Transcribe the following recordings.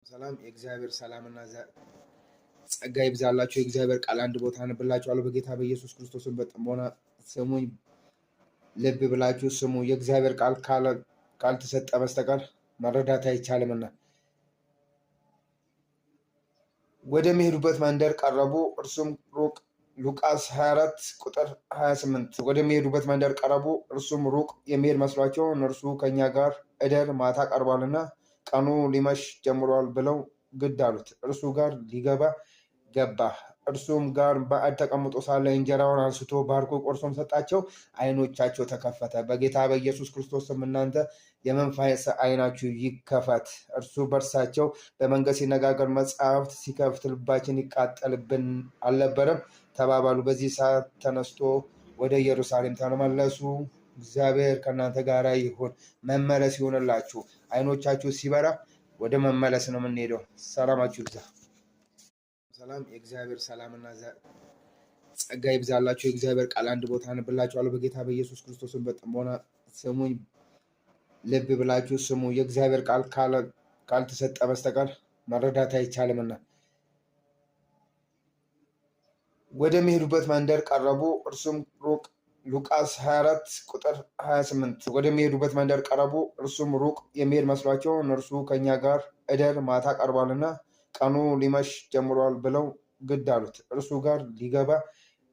ሰላም የእግዚአብሔር ሰላምና ጸጋ ይብዛላችሁ። የእግዚአብሔር ቃል አንድ ቦታ አነብላችኋለሁ። በጌታ በኢየሱስ ክርስቶስን በጥሞና ስሙኝ፣ ልብ ብላችሁ ስሙ። የእግዚአብሔር ቃል ካልተሰጠ በስተቀር መረዳት አይቻልምና። ወደሚሄዱበት መንደር ቀረቡ፣ እርሱም ሩቅ። ሉቃስ 24 ቁጥር 28። ወደሚሄዱበት መንደር ቀረቡ፣ እርሱም ሩቅ የሚሄድ መስሏቸው እነርሱ ከእኛ ጋር እደር፣ ማታ ቀርቧልና ቀኑ ሊመሽ ጀምሯል ብለው ግድ አሉት። እርሱ ጋር ሊገባ ገባ። እርሱም ጋር በአድ ተቀምጦ ሳለ እንጀራውን አንስቶ ባርኮ ቆርሶም ሰጣቸው። ዓይኖቻቸው ተከፈተ። በጌታ በኢየሱስ ክርስቶስም እናንተ የመንፈስ ዓይናችሁ ይከፈት። እርሱ በእርሳቸው በመንገድ ሲነጋገር መጽሐፍት ሲከፍት ልባችን ይቃጠልብን አልነበረም ተባባሉ። በዚህ ሰዓት ተነስቶ ወደ ኢየሩሳሌም ተመለሱ። እግዚአብሔር ከእናንተ ጋር ይሁን። መመለስ ይሆንላችሁ። ዓይኖቻችሁ ሲበራ ወደ መመለስ ነው የምንሄደው። ሰላማችሁ ይብዛ። ሰላም የእግዚአብሔር ሰላምና ጸጋ ይብዛላችሁ። የእግዚአብሔር ቃል አንድ ቦታ አነብላችኋለሁ። በጌታ በኢየሱስ ክርስቶስን በጥሞና ስሙኝ፣ ልብ ብላችሁ ስሙ። የእግዚአብሔር ቃል ካልተሰጠ በስተቀር መረዳት አይቻልምና። ወደሚሄዱበት መንደር ቀረቡ፣ እርሱም ሩቅ። ሉቃስ 24 ቁጥር 28። ወደሚሄዱበት መንደር ቀረቡ፣ እርሱም ሩቅ የሚሄድ መስሏቸው እነርሱ ከእኛ ጋር እደር፣ ማታ ቀርቧልና ቀኑ ሊመሽ ጀምሯል ብለው ግድ አሉት። እርሱ ጋር ሊገባ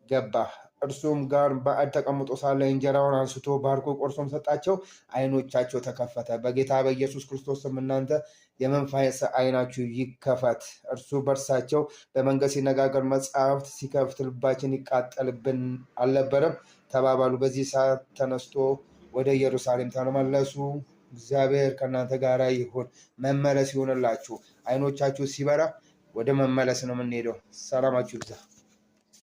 ገባ። እርሱም ጋር በአድ ተቀምጦ ሳለ እንጀራውን አንስቶ ባርኮ ቆርሶም ሰጣቸው። ዓይኖቻቸው ተከፈተ። በጌታ በኢየሱስ ክርስቶስም እናንተ የመንፈስ ዓይናችሁ ይከፈት። እርሱ በእርሳቸው በመንገድ ሲነጋገር መጽሐፍት ሲከፍት ልባችን ይቃጠልብን አልነበረም ተባባሉ። በዚህ ሰዓት ተነስቶ ወደ ኢየሩሳሌም ተመለሱ። እግዚአብሔር ከእናንተ ጋር ይሁን። መመለስ ይሆንላችሁ። ዓይኖቻችሁ ሲበራ ወደ መመለስ ነው የምንሄደው። ሰላማችሁ ይብዛ።